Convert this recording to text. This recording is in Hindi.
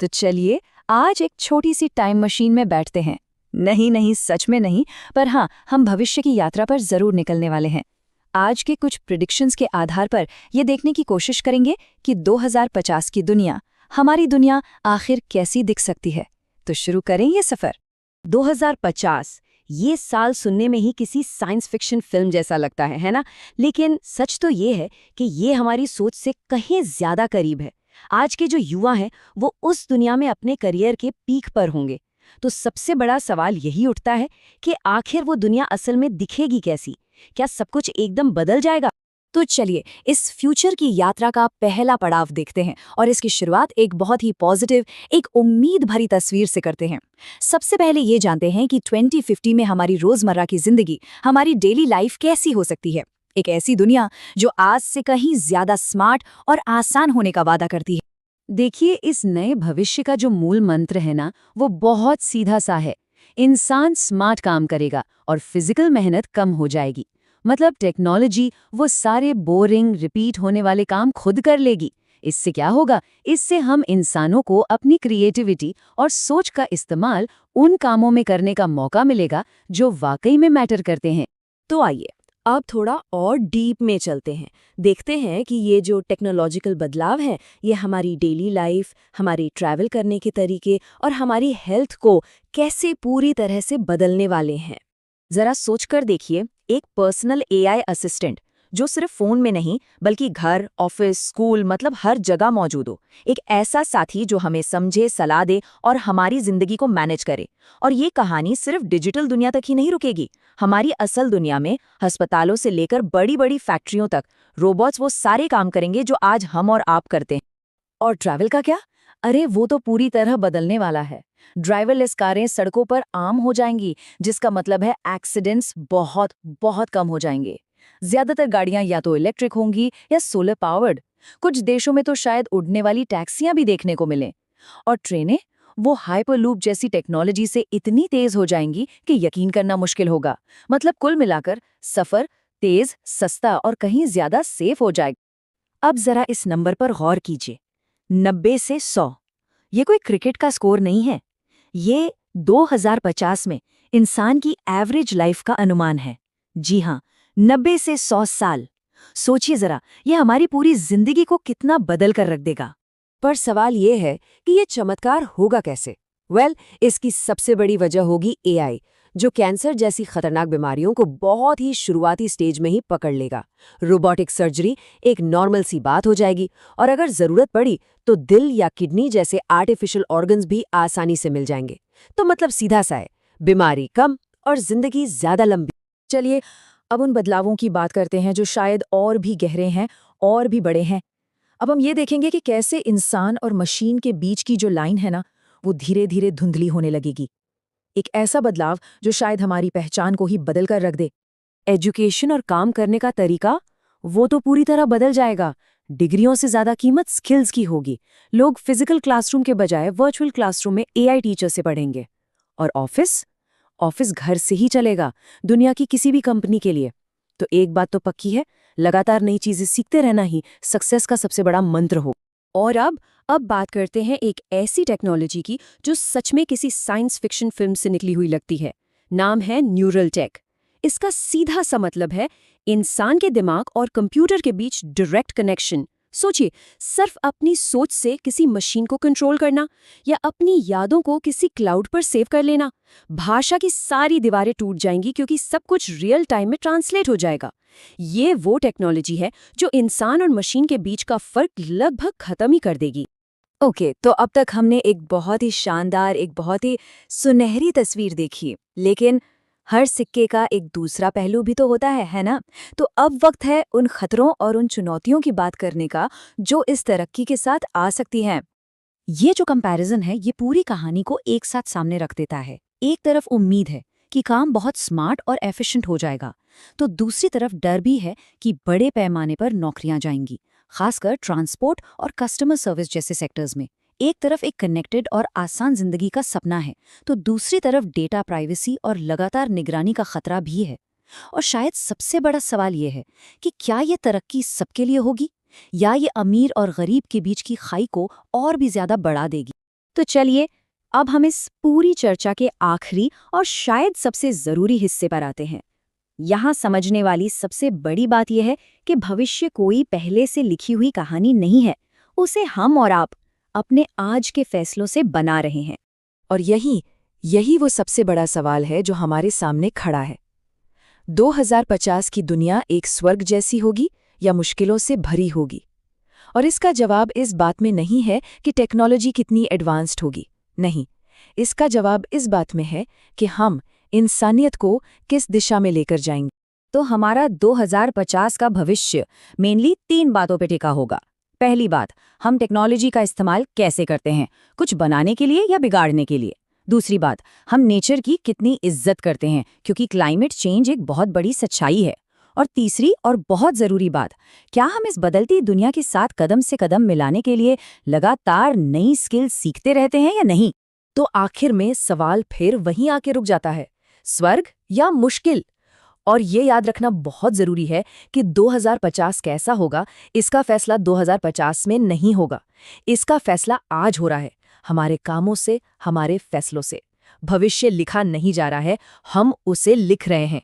तो चलिए आज एक छोटी सी टाइम मशीन में बैठते हैं। नहीं नहीं, सच में नहीं, पर हाँ, हम भविष्य की यात्रा पर जरूर निकलने वाले हैं। आज के कुछ प्रिडिक्शंस के आधार पर ये देखने की कोशिश करेंगे कि 2050 की दुनिया, हमारी दुनिया आखिर कैसी दिख सकती है। तो शुरू करें ये सफर। 2050 ये साल सुनने में ही किसी साइंस फिक्शन फिल्म जैसा लगता है ना? लेकिन सच तो ये है कि ये हमारी सोच से कहीं ज्यादा करीब है। आज के जो युवा हैं वो उस दुनिया में अपने करियर के पीक पर होंगे। तो सबसे बड़ा सवाल यही उठता है कि आखिर वो दुनिया असल में दिखेगी कैसी? क्या सब कुछ एकदम बदल जाएगा? तो चलिए इस फ्यूचर की यात्रा का पहला पड़ाव देखते हैं और इसकी शुरुआत एक बहुत ही पॉजिटिव, एक उम्मीद भरी तस्वीर से करते हैं। सबसे पहले ये जानते हैं कि 2050 में हमारी रोजमर्रा की जिंदगी, हमारी डेली लाइफ कैसी हो सकती है। एक ऐसी दुनिया जो आज से कहीं ज्यादा स्मार्ट और आसान होने का वादा करती है। देखिए, इस नए भविष्य का जो मूल मंत्र है ना, वो बहुत सीधा सा है। इंसान स्मार्ट काम करेगा और फिजिकल मेहनत कम हो जाएगी। मतलब टेक्नोलॉजी वो सारे बोरिंग रिपीट होने वाले काम खुद कर लेगी। इससे क्या होगा? इससे हम इंसानों को अपनी क्रिएटिविटी और सोच का इस्तेमाल उन कामों में करने का मौका मिलेगा जो वाकई में मैटर करते हैं। तो आइए अब थोड़ा और डीप में चलते हैं। देखते हैं कि ये जो टेक्नोलॉजिकल बदलाव है ये हमारी डेली लाइफ, हमारी ट्रैवल करने के तरीके और हमारी हेल्थ को कैसे पूरी तरह से बदलने वाले हैं। जरा सोचकर देखिए, एक पर्सनल एआई असिस्टेंट जो सिर्फ फोन में नहीं बल्कि घर, ऑफिस, स्कूल मतलब हर जगह मौजूद हो। एक ऐसा साथी जो हमें समझे, सलाह दे और हमारी जिंदगी को मैनेज करे। और ये कहानी सिर्फ डिजिटल दुनिया तक ही नहीं रुकेगी। हमारी असल दुनिया में अस्पतालों से लेकर बड़ी बड़ी फैक्ट्रियों तक रोबोट्स वो सारे काम करेंगे जो आज हम और आप करते हैं। और ट्रैवल का क्या? अरे वो तो पूरी तरह बदलने वाला है। ड्राइवरलेस कारें सड़कों पर आम हो जाएंगी, जिसका मतलब है एक्सीडेंट्स बहुत बहुत कम हो जाएंगे। ज्यादातर गाड़ियां या तो इलेक्ट्रिक होंगी या सोलर पावर्ड। कुछ देशों में तो शायद उड़ने वाली टैक्सियां भी देखने को मिलें। और ट्रेनें, वो हाइपरलूप जैसी टेक्नोलॉजी से इतनी तेज हो जाएंगी कि यकीन करना मुश्किल होगा। मतलब कुल मिलाकर सफर तेज, सस्ता और कहीं ज्यादा सेफ हो जाएगा। अब जरा इस नंबर पर गौर कीजिए, 90 से 100। ये कोई क्रिकेट का स्कोर नहीं है। ये 2050 में इंसान की एवरेज लाइफ का अनुमान है। जी हाँ, 90 से 100 साल। सोचिए जरा, ये हमारी पूरी जिंदगी को कितना बदल कर रख देगा। पर सवाल ये है कि ये चमत्कार होगा कैसे? इसकी सबसे बड़ी वजह होगी एआई, जो कैंसर जैसी खतरनाक बीमारियों को बहुत ही शुरुआती स्टेज में ही पकड़ लेगा। रोबोटिक सर्जरी एक नॉर्मल सी बात हो जाएगी और अगर जरूरत पड़ी तो दिल या किडनी जैसे आर्टिफिशियल ऑर्गन्स भी आसानी से मिल जाएंगे। तो मतलब सीधा सा है, बीमारी कम और जिंदगी ज्यादा लंबी। चलिए अब उन बदलावों की बात करते हैं जो शायद और भी गहरे हैं और भी बड़े हैं। अब हम ये देखेंगे कि कैसे इंसान और मशीन के बीच की जो लाइन है ना, वो धीरे धीरे धुंधली होने लगेगी। एक ऐसा बदलाव जो शायद हमारी पहचान को ही बदल कर रख दे। एजुकेशन और काम करने का तरीका, वो तो पूरी तरह बदल जाएगा। डिग्रियों से ज्यादा कीमत स्किल्स की होगी। लोग फिजिकल क्लासरूम के बजाय वर्चुअल क्लासरूम में एआई टीचर से पढ़ेंगे। और ऑफिस ऑफिस घर से ही चलेगा, दुनिया की किसी भी कंपनी के लिए। तो एक बात तो पक्की है, लगातार नई चीजें सीखते रहना ही सक्सेस का सबसे बड़ा मंत्र हो। और अब बात करते हैं एक ऐसी टेक्नोलॉजी की जो सच में किसी साइंस फिक्शन फिल्म से निकली हुई लगती है। नाम है न्यूरल टेक। इसका सीधा सा मतलब है इंसान के दिमाग और कंप्यूटर के बीच डायरेक्ट कनेक्शन। सोचिए, सिर्फ अपनी सोच से किसी मशीन को कंट्रोल करना या अपनी यादों को किसी क्लाउड पर सेव कर लेना। भाषा की सारी दीवारें टूट जाएंगी क्योंकि सब कुछ रियल टाइम में ट्रांसलेट हो जाएगा। ये वो टेक्नोलॉजी है जो इंसान और मशीन के बीच का फर्क लगभग खत्म ही कर देगी। ओके, तो अब तक हमने एक बहुत ही शानदार, एक बहुत ही सुनहरी तस्वीर देखी, लेकिन हर सिक्के का एक दूसरा पहलू भी तो होता है ना? तो अब वक्त है उन खतरों और उन चुनौतियों की बात करने का जो इस तरक्की के साथ आ सकती हैं। ये जो कंपैरिजन है, ये पूरी कहानी को एक साथ सामने रख देता है। एक तरफ उम्मीद है कि काम बहुत स्मार्ट और एफिशिएंट हो जाएगा, तो दूसरी तरफ डर भी है कि बड़े पैमाने पर नौकरियां जाएंगी, खासकर ट्रांसपोर्ट और कस्टमर सर्विस जैसे सेक्टर्स में। एक तरफ एक कनेक्टेड और आसान जिंदगी का सपना है, तो दूसरी तरफ डेटा प्राइवेसी और लगातार निगरानी का खतरा भी है। और शायद सबसे बड़ा सवाल ये है कि क्या ये तरक्की सबके लिए होगी या ये अमीर और गरीब के बीच की खाई को और भी ज्यादा बढ़ा देगी। तो चलिए अब हम इस पूरी चर्चा के आखिरी और शायद सबसे जरूरी हिस्से पर आते हैं। यहाँ समझने वाली सबसे बड़ी बात यह है कि भविष्य कोई पहले से लिखी हुई कहानी नहीं है, उसे हम और आप अपने आज के फैसलों से बना रहे हैं। और यही वो सबसे बड़ा सवाल है जो हमारे सामने खड़ा है। 2050 की दुनिया एक स्वर्ग जैसी होगी या मुश्किलों से भरी होगी? और इसका जवाब इस बात में नहीं है कि टेक्नोलॉजी कितनी एडवांस्ड होगी, नहीं, इसका जवाब इस बात में है कि हम इंसानियत को किस दिशा में लेकर जाएंगे। तो हमारा 2050 का भविष्य मेनली 3 बातों पे टिका होगा। पहली बात, हम टेक्नोलॉजी का इस्तेमाल कैसे करते हैं, कुछ बनाने के लिए या बिगाड़ने के लिए। दूसरी बात, हम नेचर की कितनी इज्जत करते हैं, क्योंकि क्लाइमेट चेंज एक बहुत बड़ी सच्चाई है। और तीसरी और बहुत ज़रूरी बात, क्या हम इस बदलती दुनिया के साथ कदम से कदम मिलाने के लिए लगातार नई स्किल सीखते रहते हैं या नहीं। तो आखिर में सवाल फिर वहीं आके रुक जाता है, स्वर्ग या मुश्किल? और ये याद रखना बहुत जरूरी है कि 2050 कैसा होगा, इसका फैसला 2050 में नहीं होगा। इसका फैसला आज हो रहा है, हमारे कामों से, हमारे फैसलों से। भविष्य लिखा नहीं जा रहा है, हम उसे लिख रहे हैं।